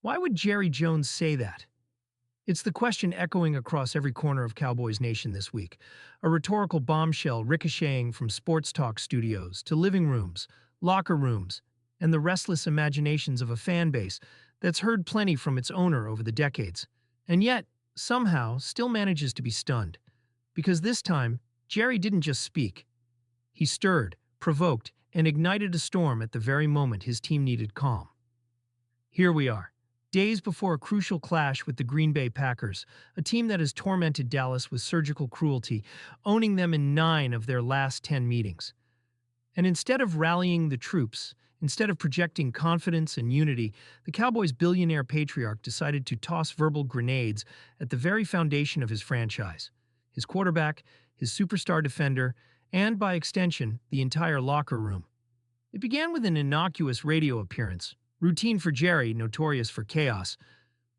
Why would Jerry Jones say that? It's the question echoing across every corner of Cowboys Nation this week, a rhetorical bombshell ricocheting from sports talk studios to living rooms, locker rooms, and the restless imaginations of a fan base that's heard plenty from its owner over the decades, and yet, somehow, still manages to be stunned. Because this time, Jerry didn't just speak. He stirred, provoked, and ignited a storm at the very moment his team needed calm. Here we are, days before a crucial clash with the Green Bay Packers, a team that has tormented Dallas with surgical cruelty, owning them in 9 of their last 10 meetings. And instead of rallying the troops, instead of projecting confidence and unity, the Cowboys' billionaire patriarch decided to toss verbal grenades at the very foundation of his franchise: his quarterback, his superstar defender, and, by extension, the entire locker room. It began with an innocuous radio appearance, routine for Jerry, notorious for chaos,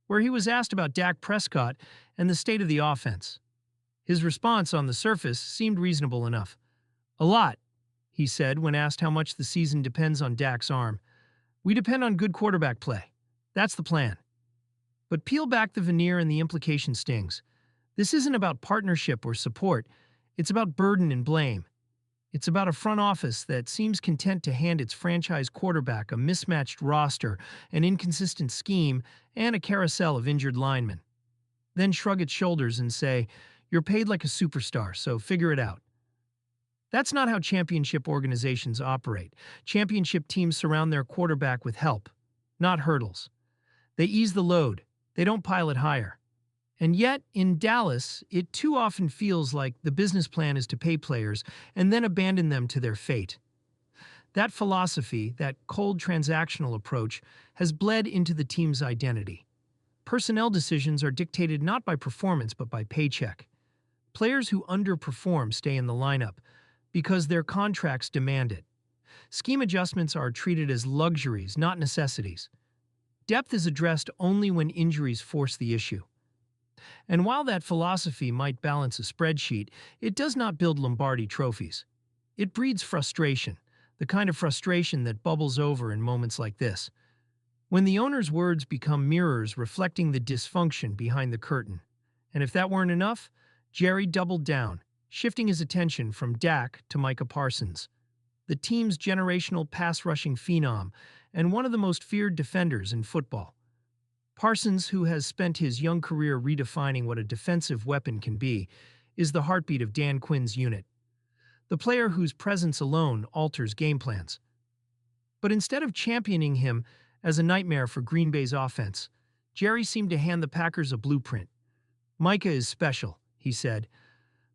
where he was asked about Dak Prescott and the state of the offense. His response on the surface seemed reasonable enough. "A lot," he said when asked how much the season depends on Dak's arm. "We depend on good quarterback play. That's the plan." But peel back the veneer and the implication stings. This isn't about partnership or support. It's about burden and blame. It's about a front office that seems content to hand its franchise quarterback a mismatched roster, an inconsistent scheme, and a carousel of injured linemen. Then shrug its shoulders and say, "You're paid like a superstar, so figure it out." That's not how championship organizations operate. Championship teams surround their quarterback with help, not hurdles. They ease the load. They don't pile it higher. And yet, in Dallas, it too often feels like the business plan is to pay players and then abandon them to their fate. That philosophy, that cold transactional approach, has bled into the team's identity. Personnel decisions are dictated not by performance but by paycheck. Players who underperform stay in the lineup because their contracts demand it. Scheme adjustments are treated as luxuries, not necessities. Depth is addressed only when injuries force the issue. And while that philosophy might balance a spreadsheet, it does not build Lombardi trophies. It breeds frustration, the kind of frustration that bubbles over in moments like this, when the owner's words become mirrors reflecting the dysfunction behind the curtain. And if that weren't enough, Jerry doubled down, shifting his attention from Dak to Micah Parsons, the team's generational pass-rushing phenom and one of the most feared defenders in football. Parsons, who has spent his young career redefining what a defensive weapon can be, is the heartbeat of Dan Quinn's unit, the player whose presence alone alters game plans. But instead of championing him as a nightmare for Green Bay's offense, Jerry seemed to hand the Packers a blueprint. "Micah is special," he said,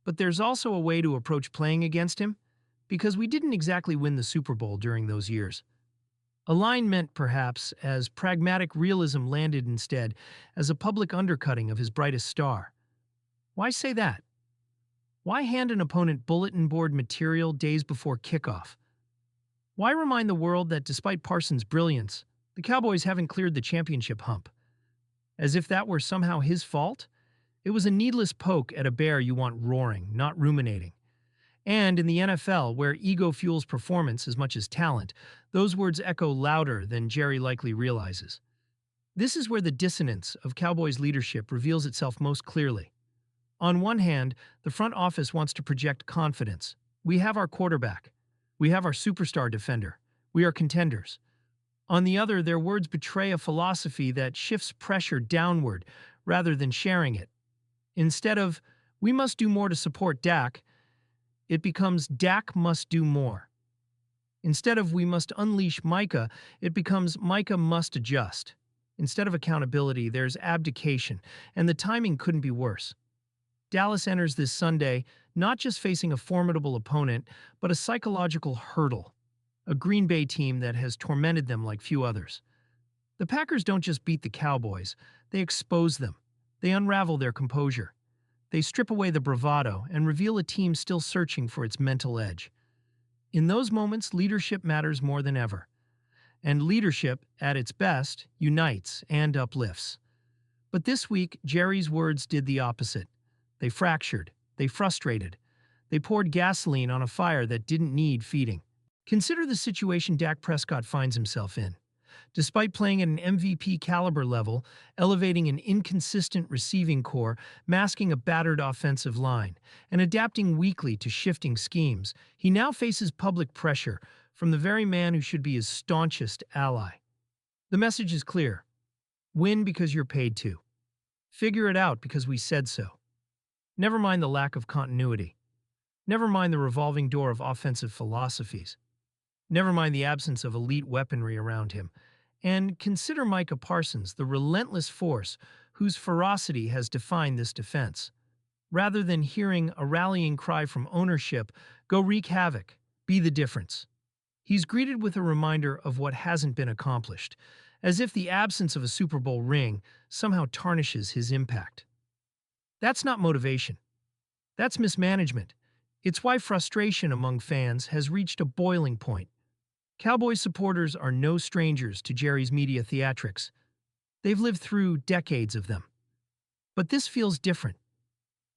"but there's also a way to approach playing against him, because we didn't exactly win the Super Bowl during those years." A line meant, perhaps, as pragmatic realism landed instead as a public undercutting of his brightest star. Why say that? Why hand an opponent bulletin board material days before kickoff? Why remind the world that despite Parsons' brilliance, the Cowboys haven't cleared the championship hump? As if that were somehow his fault? It was a needless poke at a bear you want roaring, not ruminating. And in the NFL, where ego fuels performance as much as talent, those words echo louder than Jerry likely realizes. This is where the dissonance of Cowboys leadership reveals itself most clearly. On one hand, the front office wants to project confidence. We have our quarterback. We have our superstar defender. We are contenders. On the other, their words betray a philosophy that shifts pressure downward rather than sharing it. Instead of, "We must do more to support Dak," it becomes, "Dak must do more." Instead of, "We must unleash Micah," it becomes, "Micah must adjust." Instead of accountability, there's abdication, and the timing couldn't be worse. Dallas enters this Sunday not just facing a formidable opponent, but a psychological hurdle, a Green Bay team that has tormented them like few others. The Packers don't just beat the Cowboys, they expose them. They unravel their composure. They strip away the bravado and reveal a team still searching for its mental edge. In those moments, leadership matters more than ever. And leadership, at its best, unites and uplifts. But this week, Jerry's words did the opposite. They fractured. They frustrated. They poured gasoline on a fire that didn't need feeding. Consider the situation Dak Prescott finds himself in. Despite playing at an MVP caliber level, elevating an inconsistent receiving core, masking a battered offensive line, and adapting weekly to shifting schemes, he now faces public pressure from the very man who should be his staunchest ally. The message is clear. Win because you're paid to. Figure it out because we said so. Never mind the lack of continuity. Never mind the revolving door of offensive philosophies. Never mind the absence of elite weaponry around him. And consider Micah Parsons, the relentless force whose ferocity has defined this defense. Rather than hearing a rallying cry from ownership, go wreak havoc, be the difference. He's greeted with a reminder of what hasn't been accomplished, as if the absence of a Super Bowl ring somehow tarnishes his impact. That's not motivation. That's mismanagement. It's why frustration among fans has reached a boiling point. Cowboys supporters are no strangers to Jerry's media theatrics. They've lived through decades of them. But this feels different.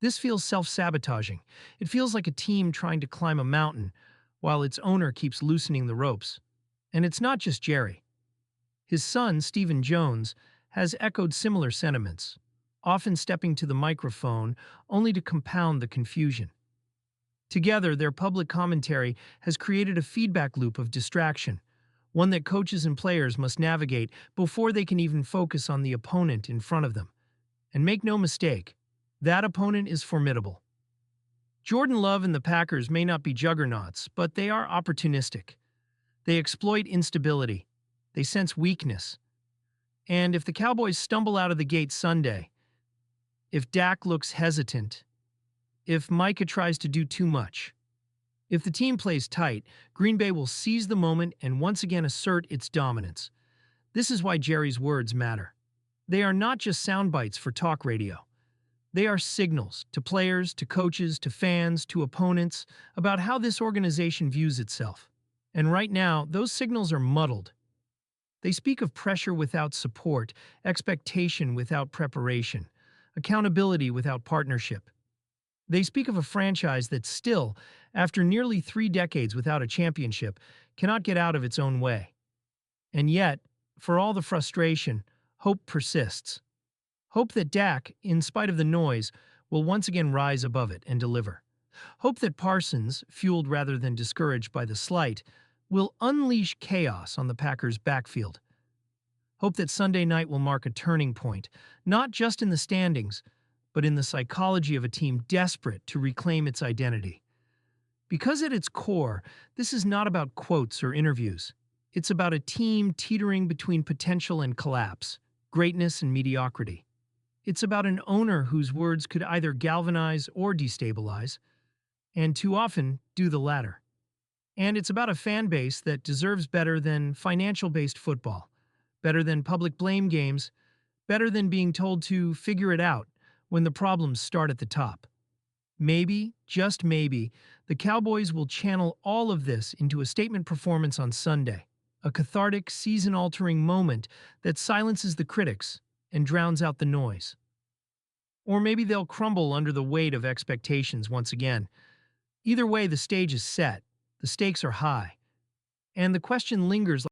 This feels self-sabotaging. It feels like a team trying to climb a mountain while its owner keeps loosening the ropes. And it's not just Jerry. His son, Stephen Jones, has echoed similar sentiments, often stepping to the microphone only to compound the confusion. Together, their public commentary has created a feedback loop of distraction, one that coaches and players must navigate before they can even focus on the opponent in front of them. And make no mistake, that opponent is formidable. Jordan Love and the Packers may not be juggernauts, but they are opportunistic. They exploit instability. They sense weakness. And if the Cowboys stumble out of the gate Sunday, if Dak looks hesitant, if Micah tries to do too much, if the team plays tight, Green Bay will seize the moment and once again assert its dominance. This is why Jerry's words matter. They are not just sound bites for talk radio. They are signals to players, to coaches, to fans, to opponents about how this organization views itself. And right now, those signals are muddled. They speak of pressure without support, expectation without preparation, accountability without partnership. They speak of a franchise that still, after nearly 3 decades without a championship, cannot get out of its own way. And yet, for all the frustration, hope persists. Hope that Dak, in spite of the noise, will once again rise above it and deliver. Hope that Parsons, fueled rather than discouraged by the slight, will unleash chaos on the Packers' backfield. Hope that Sunday night will mark a turning point, not just in the standings, but in the psychology of a team desperate to reclaim its identity. Because at its core, this is not about quotes or interviews. It's about a team teetering between potential and collapse, greatness and mediocrity. It's about an owner whose words could either galvanize or destabilize, and too often do the latter. And it's about a fan base that deserves better than financial-based football, better than public blame games, better than being told to figure it out when the problems start at the top. Maybe, just maybe, the Cowboys will channel all of this into a statement performance on Sunday, a cathartic, season-altering moment that silences the critics and drowns out the noise. Or maybe they'll crumble under the weight of expectations once again. Either way, the stage is set, the stakes are high, and the question lingers